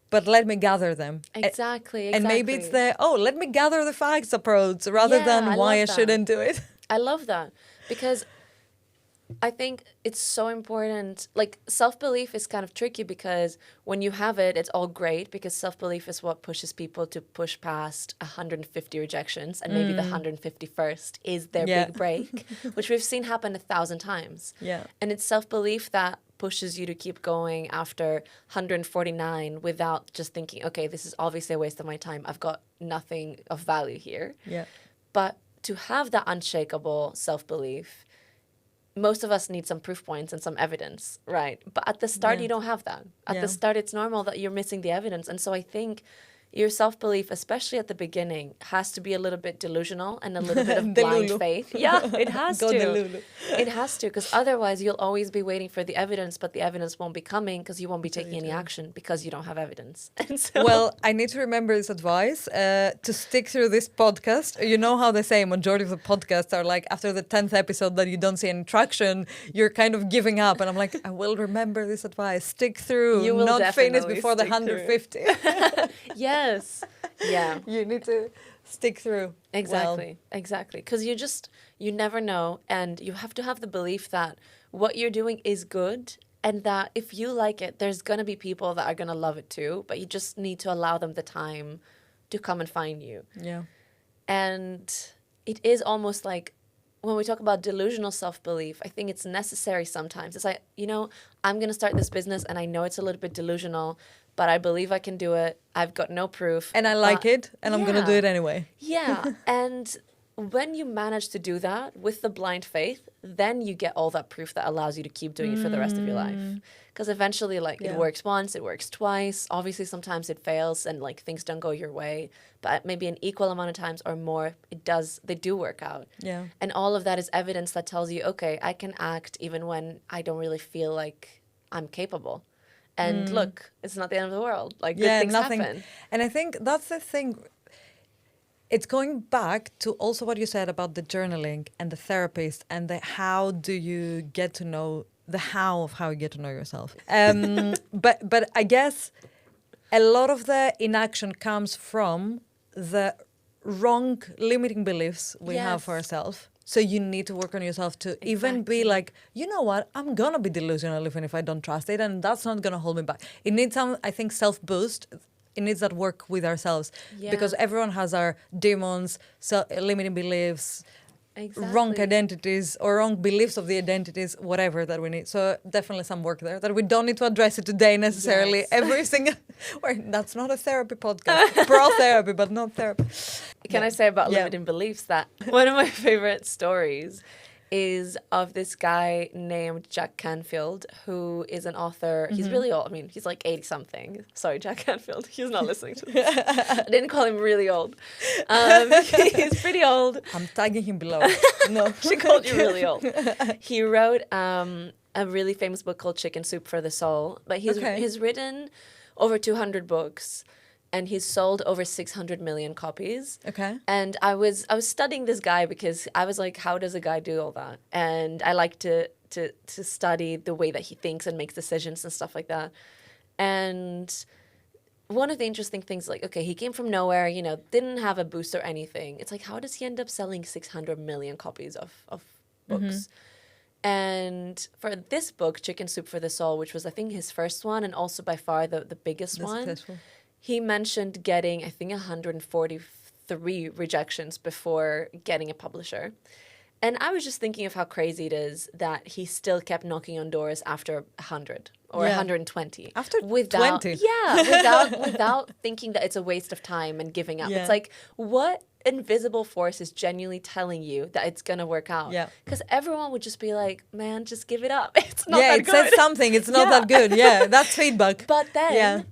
but let me gather them. Exactly. And maybe it's let me gather the facts approach rather than I why I love that. shouldn't do it. I love that because I think it's so important. Self-belief is kind of tricky because when you have it, it's all great because self-belief is what pushes people to push past 150 rejections and maybe the 151st is their big break, which we've seen happen 1,000 times. Yeah. And it's self-belief that pushes you to keep going after 149 without just thinking, okay, this is obviously a waste of my time. I've got nothing of value here. Yeah. But to have that unshakable self-belief, most of us need some proof points and some evidence, right? But at the start, you don't have that. At the start, it's normal that you're missing the evidence. And so I think your self-belief, especially at the beginning, has to be a little bit delusional and a little bit of blind faith. Yeah, it has Go to. delulu. It has to, because otherwise you'll always be waiting for the evidence, but the evidence won't be coming because you won't be taking any action because you don't have evidence. And so, Well, I need to remember this advice to stick through this podcast. You know how they say majority of the podcasts are like after the 10th episode that you don't see any traction, you're kind of giving up. And I'm like, I will remember this advice. Stick through. You will not finish definitely before the stick through. 150. yes. Yeah. You need to stick through. Exactly. Exactly. Because you never know. And you have to have the belief that what you're doing is good. And that if you like it, there's going to be people that are going to love it too. But you just need to allow them the time to come and find you. Yeah. And it is almost like when we talk about delusional self-belief, I think it's necessary sometimes. It's like, I'm going to start this business and I know it's a little bit delusional, but I believe I can do it. I've got no proof. And I like it, and I'm going to do it anyway. Yeah. And when you manage to do that with the blind faith, then you get all that proof that allows you to keep doing it for the rest of your life. Because eventually, it works once, it works twice. Obviously, sometimes it fails and things don't go your way. But maybe an equal amount of times or more, they do work out. Yeah. And all of that is evidence that tells you, okay, I can act even when I don't really feel like I'm capable. And look, it's not the end of the world. Good things happen. And I think that's the thing. It's going back to also what you said about the journaling and the therapist and the how do you get to know the how of how you get to know yourself. But I guess a lot of the inaction comes from the wrong limiting beliefs we have for ourselves. So you need to work on yourself to even be like, you know what, I'm going to be delusional even if I don't trust it. And that's not going to hold me back. It needs some, I think, self-boost. It needs that work with ourselves. Yeah. Because everyone has our demons, limiting beliefs, wrong identities or wrong beliefs of the identities, whatever that we need. So definitely some work there that we don't need to address it today necessarily. Yes. Every single, that's not a therapy podcast. Pro therapy, but not therapy. Can I say about limiting beliefs that one of my favorite stories is of this guy named Jack Canfield, who is an author. He's really old. I mean, he's like 80-something. Sorry, Jack Canfield. He's not listening to this. I didn't call him really old. He's pretty old. I'm tagging him below. No. She called you really old. He wrote a really famous book called Chicken Soup for the Soul. But he's written over 200 books. And he's sold over 600 million copies. Okay. And I was studying this guy because I was like, how does a guy do all that? And I like to study the way that he thinks and makes decisions and stuff like that. And one of the interesting things, okay, he came from nowhere, didn't have a boost or anything. It's like, how does he end up selling 600 million copies of books? And for this book, Chicken Soup for the Soul, which was, I think, his first one and also by far the biggest one. Successful. He mentioned getting, I think, 143 rejections before getting a publisher. And I was just thinking of how crazy it is that he still kept knocking on doors after 100 or 120. After 20? Yeah, without thinking that it's a waste of time and giving up. Yeah. It's like, what invisible force is genuinely telling you that it's going to work out? Yeah. Because everyone would just be like, man, just give it up. It's not that good. Yeah, it says something. It's not that good. Yeah, that's feedback. But then...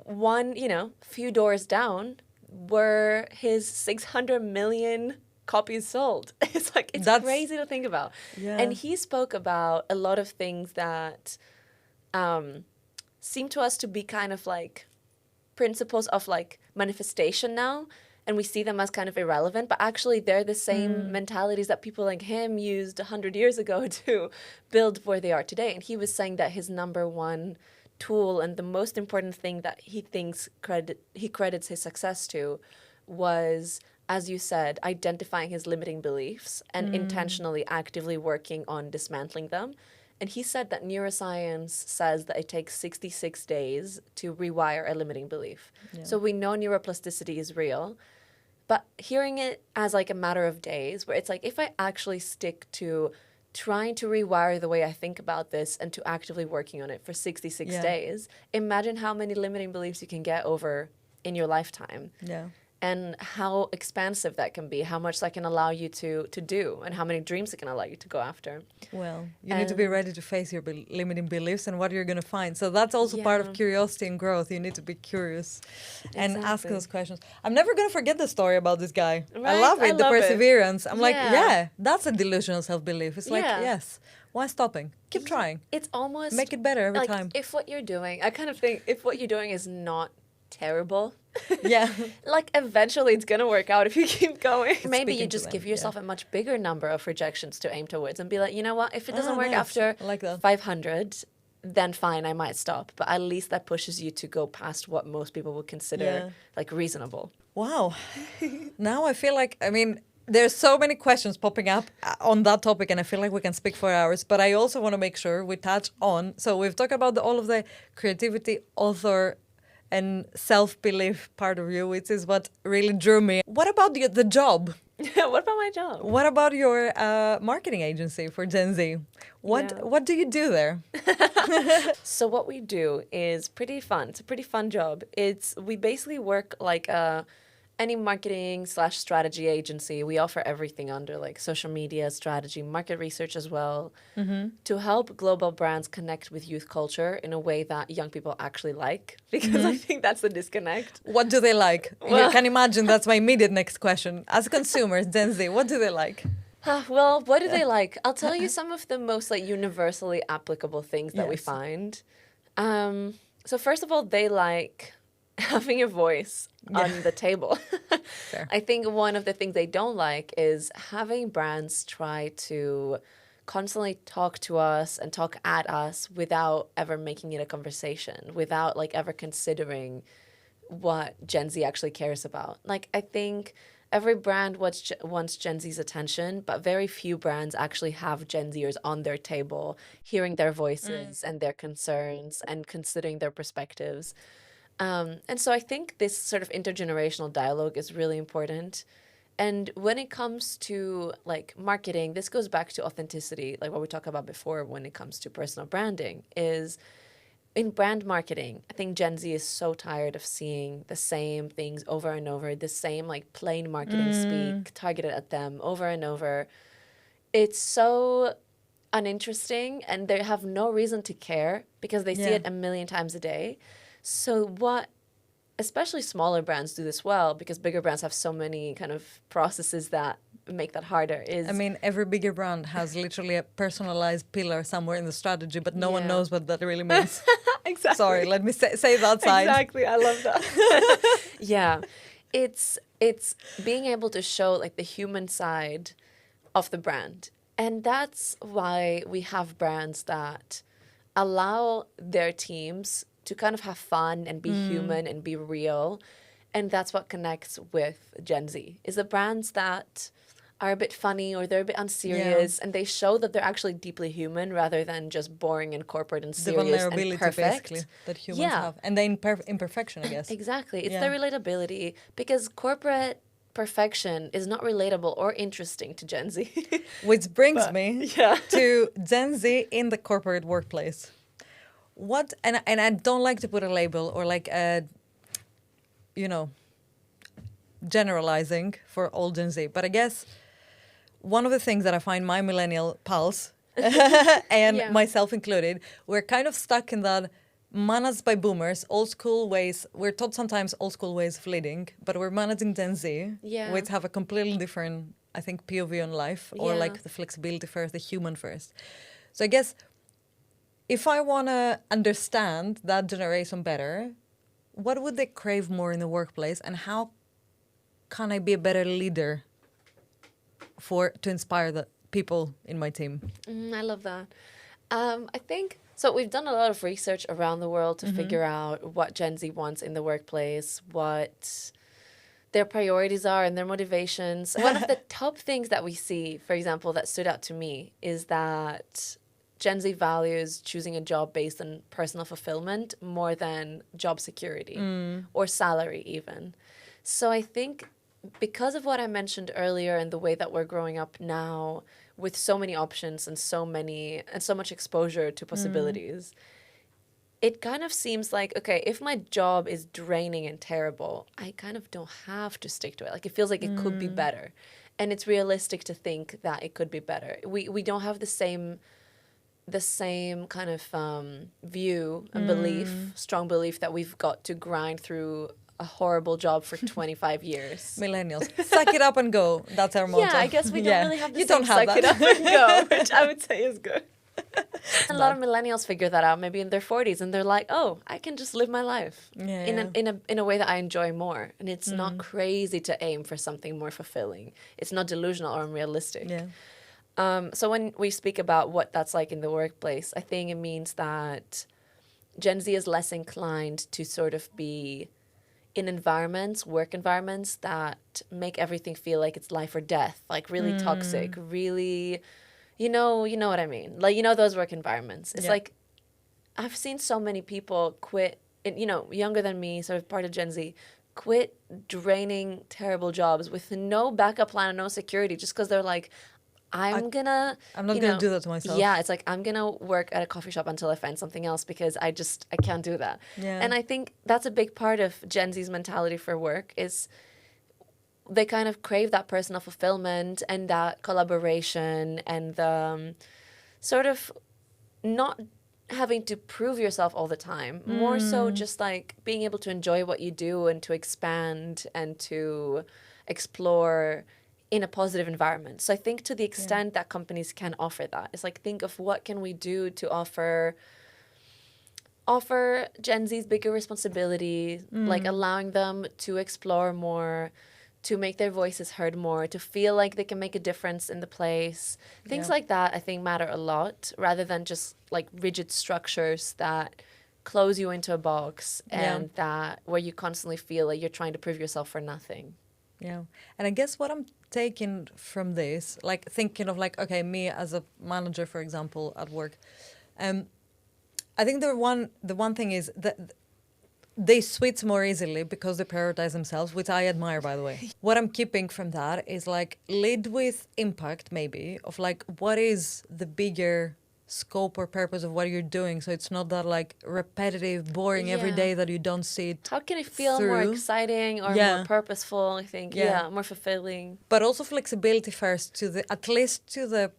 one, few doors down were his 600 million copies sold. It's like, that's crazy to think about. Yeah. And he spoke about a lot of things that seem to us to be kind of like principles of manifestation now. And we see them as kind of irrelevant, but actually they're the same mentalities that people like him used 100 years ago to build where they are today. And he was saying that his number one tool and the most important thing that he thinks he credits his success to was, as you said, identifying his limiting beliefs and intentionally actively working on dismantling them. And he said that neuroscience says that it takes 66 days to rewire a limiting belief. Yeah. So we know neuroplasticity is real, but hearing it as a matter of days, where it's like, if I actually stick to trying to rewire the way I think about this and to actively working on it for 66 days, imagine how many limiting beliefs you can get over in your lifetime. Yeah. And how expansive that can be, how much that can allow you to do, and how many dreams it can allow you to go after. Well, you need to be ready to face your limiting beliefs and what you're going to find. So that's also part of curiosity and growth. You need to be curious and ask those questions. I'm never going to forget the story about this guy. Right? I love it, the perseverance. I'm like, that's a delusional self-belief. It's like, yes, why stopping? Keep trying. It's almost... Make it better every time. If what you're doing, I kind of think, if what you're doing is not terrible, like eventually it's gonna work out if you keep going. Maybe you just give yourself a much bigger number of rejections to aim towards and be like, you know what, if it doesn't work after 500, then fine, I might stop, but at least that pushes you to go past what most people would consider like reasonable. Wow. Now I feel like, I mean, there's so many questions popping up on that topic, and I feel like we can speak for hours, but I also want to make sure we touch on, so we've talked about all of the creativity, author, and self-belief part of you, which is what really drew me. What about the job? What about my job? What about your marketing agency for Gen Z? What do you do there? So what we do is pretty fun. It's a pretty fun job. We basically work like any marketing / strategy agency. We offer everything under like social media, strategy, market research as well, to help global brands connect with youth culture in a way that young people actually like, because I think that's the disconnect. What do they like? Well, you can imagine that's my immediate next question. As consumers, Gen Z, what do they like? Well, what do they like? I'll tell you some of the most like universally applicable things that we find. So first of all, they like having your voice on the table. I think one of the things they don't like is having brands try to constantly talk to us and talk at us without ever making it a conversation, without like ever considering what Gen Z actually cares about. Like, I think every brand wants Gen Z's attention, but very few brands actually have Gen Zers on their table, hearing their voices and their concerns and considering their perspectives. And so I think this sort of intergenerational dialogue is really important. And when it comes to like marketing, this goes back to authenticity, like what we talked about before when it comes to personal branding, is in brand marketing, I think Gen Z is so tired of seeing the same things over and over, the same like plain marketing speak targeted at them over and over. It's so uninteresting and they have no reason to care because they see it a million times a day. So what, especially smaller brands do this well because bigger brands have so many kind of processes that make that harder is... I mean, every bigger brand has literally a personalized pillar somewhere in the strategy, but no one knows what that really means. Exactly. Sorry, let me say that side. Exactly, I love that. It's being able to show like the human side of the brand. And that's why we have brands that allow their teams to kind of have fun and be human and be real. And that's what connects with Gen Z, is the brands that are a bit funny or they're a bit unserious and they show that they're actually deeply human rather than just boring and corporate and serious and perfect. The vulnerability, basically, that humans have. And the imperfection, I guess. Exactly. It's the relatability, because corporate perfection is not relatable or interesting to Gen Z. Which brings me to Gen Z in the corporate workplace. What, and I don't like to put a label or like a, generalizing for all Gen Z, but I guess one of the things that I find my millennial pals and myself included, we're kind of stuck in that managed by boomers, old school ways. We're taught sometimes old school ways of leading, but we're managing Gen Z, which have a completely different, I think, POV on life, or like the flexibility first, the human first. So I guess if I want to understand that generation better, what would they crave more in the workplace, and how can I be a better leader to inspire the people in my team? I love that. I think, so we've done a lot of research around the world to figure out what Gen Z wants in the workplace, what their priorities are and their motivations. One of the top things that we see, for example, that stood out to me is that Gen Z values choosing a job based on personal fulfillment more than job security or salary even. So I think because of what I mentioned earlier and the way that we're growing up now with so many options and so much exposure to possibilities, it kind of seems like, okay, if my job is draining and terrible, I kind of don't have to stick to it. Like, it feels like it could be better. And it's realistic to think that it could be better. We don't have the same kind of view and belief, strong belief that we've got to grind through a horrible job for 25 years. Millennials, suck it up and go. That's our motto. Yeah, I guess we don't really have the you same don't have suck it that. up and go, which I would say is good. A lot of millennials figure that out maybe in their 40s, and they're like, oh, I can just live my life in a way that I enjoy more. And it's not crazy to aim for something more fulfilling. It's not delusional or unrealistic. Yeah. So when we speak about what that's like in the workplace, I think it means that Gen Z is less inclined to sort of be in work environments that make everything feel like it's life or death, like really toxic, really, you know what I mean? Like, those work environments. It's like, I've seen so many people quit, younger than me, sort of part of Gen Z, quit draining, terrible jobs with no backup plan and no security just because they're like, I'm not gonna do that to myself. Yeah, it's like, I'm gonna work at a coffee shop until I find something else because I can't do that. Yeah. And I think that's a big part of Gen Z's mentality for work is they kind of crave that personal fulfillment and that collaboration and the sort of not having to prove yourself all the time. More so just like being able to enjoy what you do and to expand and to explore in a positive environment. So I think to the extent that companies can offer that, it's like, think of what can we do to offer Gen Z's bigger responsibility, like allowing them to explore more, to make their voices heard more, to feel like they can make a difference in the place. Things like that, I think, matter a lot, rather than just like rigid structures that close you into a box and that where you constantly feel like you're trying to prove yourself for nothing. Yeah. And I guess what I'm taking from this, like thinking of like, okay, me as a manager, for example, at work, I think the one thing is that they switch more easily because they prioritize themselves, which I admire, by the way. What I'm keeping from that is like lead with impact, maybe, of like what is the bigger scope or purpose of what you're doing, so it's not that like repetitive, boring every day that you don't see it. How can it feel more exciting or more purposeful? I think more fulfilling. But also flexibility first to at least to the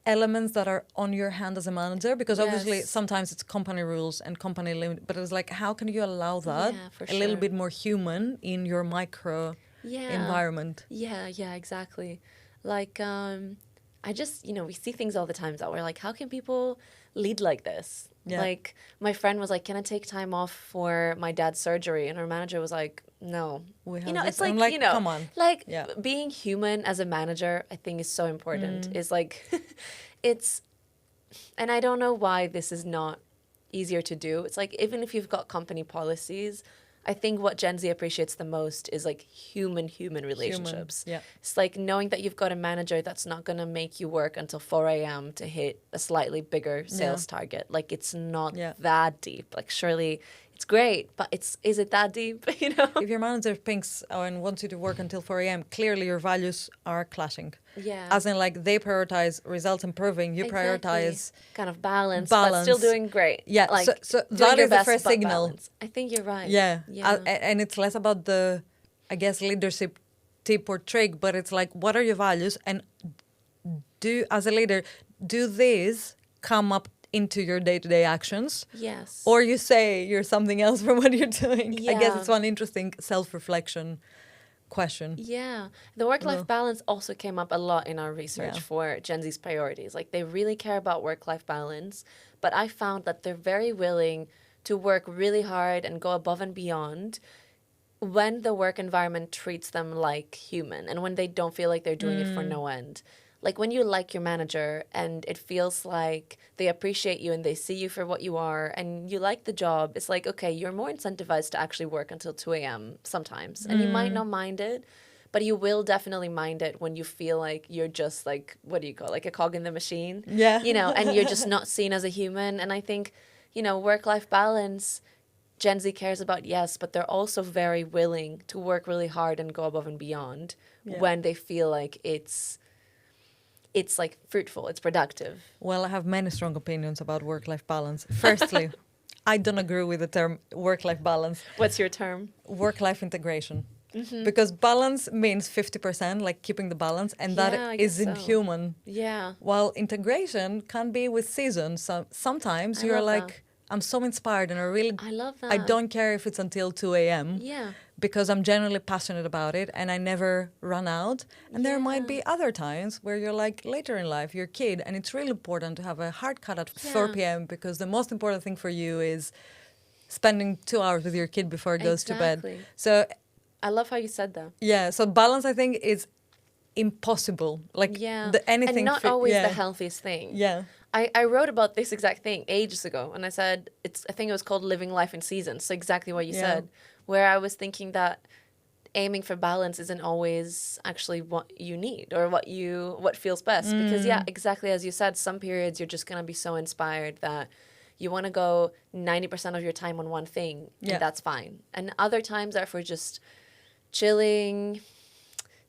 elements that are on your hand as a manager, because obviously sometimes it's company rules and company limit, but it's like, how can you allow that little bit more human in your micro environment? Yeah, exactly. Like I just, we see things all the time that we're like, how can people lead like this? Yeah. Like, my friend was like, can I take time off for my dad's surgery? And her manager was like, no. It's like, come on. Like, being human as a manager, I think is so important. Is like, and I don't know why this is not easier to do. It's like, even if you've got company policies, I think what Gen Z appreciates the most is like human relationships. Yeah. It's like knowing that you've got a manager that's not going to make you work until 4 a.m. to hit a slightly bigger sales target. Like, it's not that deep. Like, surely it's great, but is it that deep? If your manager thinks and wants you to work until 4 a.m., clearly your values are clashing. Yeah. As in, like, they prioritize results improving, you prioritize kind of balance, but still doing great. Yeah, like, so that is the first signal. Balance. I think you're right. Yeah. And it's less about the, I guess, leadership tip or trick, but it's like, what are your values? And as a leader, do these come up into your day-to-day actions? Yes. Or you say you're something else from what you're doing? Yeah. I guess it's one interesting self-reflection question. Yeah. The work-life balance also came up a lot in our research for Gen Z's priorities. Like, they really care about work-life balance, but I found that they're very willing to work really hard and go above and beyond when the work environment treats them like human and when they don't feel like they're doing it for no end. Like, when you like your manager and it feels like they appreciate you and they see you for what you are and you like the job, it's like, okay, you're more incentivized to actually work until 2 a.m. sometimes. And you might not mind it, but you will definitely mind it when you feel like you're just like, what do you call it? Like a cog in the machine? Yeah. And you're just not seen as a human. And I think, work-life balance Gen Z cares about, yes, but they're also very willing to work really hard and go above and beyond when they feel like it's like fruitful, it's productive. Well, I have many strong opinions about work-life balance. Firstly, I don't agree with the term work-life balance. What's your term? Work-life integration. Because balance means 50%, like keeping the balance, and that isn't human. Yeah. While integration can be with seasons. So sometimes you're like, I'm so inspired and I love that. I don't care if it's until 2 a.m. Yeah. Because I'm genuinely passionate about it and I never run out. And there might be other times where you're like later in life, you're a kid, and it's really important to have a hard cut at 4 p.m. because the most important thing for you is spending 2 hours with your kid before it goes to bed. So I love how you said that. yeah, so balance I think is impossible. Like anything. And not always the healthiest thing. Yeah. I wrote about this exact thing ages ago, and I said I think it was called Living Life in Seasons. So exactly what you said, where I was thinking that aiming for balance isn't always actually what you need or what feels best. Because exactly as you said, some periods you're just gonna be so inspired that you want to go 90% of your time on one thing, and that's fine. And other times are for just chilling,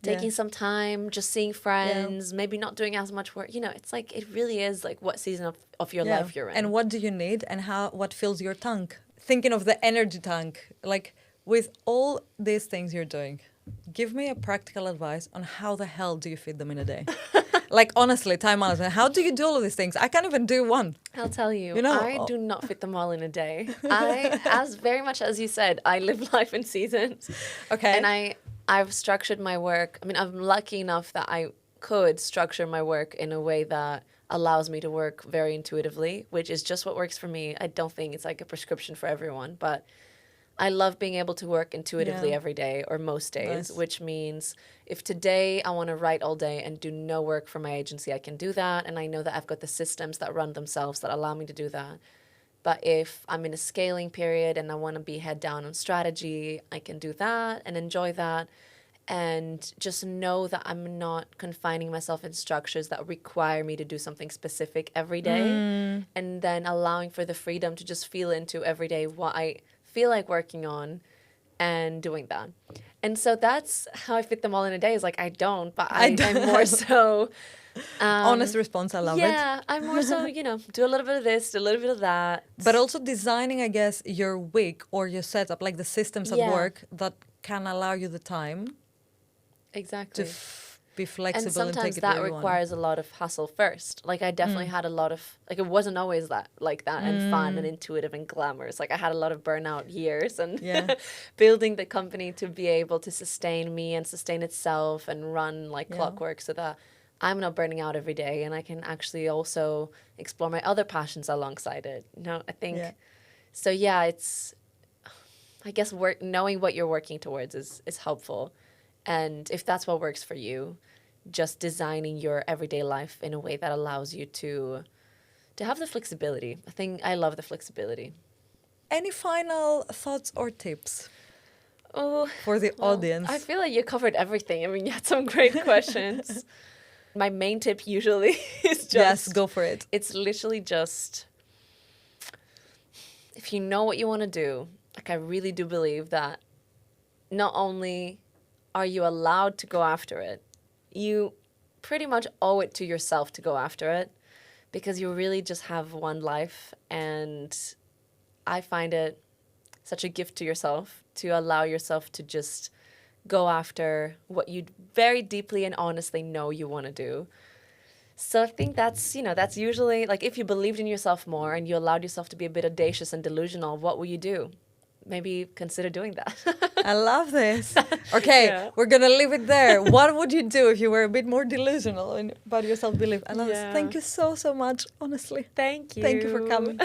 taking some time, just seeing friends, maybe not doing as much work. You know, it's like, it really is like what season of your life you're in. And what do you need and what fills your tank? Thinking of the energy tank, like with all these things you're doing, give me a practical advice on how the hell do you fit them in a day? Like, honestly, time management, how do you do all of these things? I can't even do one. I'll tell you, I do not fit them all in a day. As very much as you said, I live life in seasons. Okay. And I've structured my work. I mean, I'm lucky enough that I could structure my work in a way that allows me to work very intuitively, which is just what works for me. I don't think it's like a prescription for everyone, but I love being able to work intuitively every day or most days, which means if today I want to write all day and do no work for my agency, I can do that. And I know that I've got the systems that run themselves that allow me to do that. But if I'm in a scaling period and I want to be head down on strategy, I can do that and enjoy that. And just know that I'm not confining myself in structures that require me to do something specific every day. And then allowing for the freedom to just feel into every day what I feel like working on and doing that. And so that's how I fit them all in a day. Is like, I don't, but I'm more so... honest response, I love it. Yeah, I'm more so, do a little bit of this, do a little bit of that. But also designing, I guess, your week or your setup, like the systems at work that can allow you the time. Exactly. To be flexible and sometimes and take it that where you requires a lot of hustle first. Like I definitely had a lot of, like it wasn't always like that and fun and intuitive and glamorous. Like I had a lot of burnout years and building the company to be able to sustain me and sustain itself and run like clockwork so that I'm not burning out every day and I can actually also explore my other passions alongside it. I think, so it's, I guess knowing what you're working towards is helpful. And if that's what works for you, just designing your everyday life in a way that allows you to have the flexibility. I think I love the flexibility. Any final thoughts or tips for the audience? I feel like you covered everything. I mean, you had some great questions. My main tip usually is just... Yes, go for it. It's literally just, if you know what you want to do, like I really do believe that not only are you allowed to go after it, you pretty much owe it to yourself to go after it because you really just have one life. And I find it such a gift to yourself to allow yourself to just go after what you very deeply and honestly know you want to do. So I think that's usually, like, if you believed in yourself more and you allowed yourself to be a bit audacious and delusional, what will you do? Maybe consider doing that. I love this. Okay, we're going to leave it there. What would you do if you were a bit more delusional about your self-belief? I love this. Thank you so, so much, honestly. Thank you. Thank you for coming.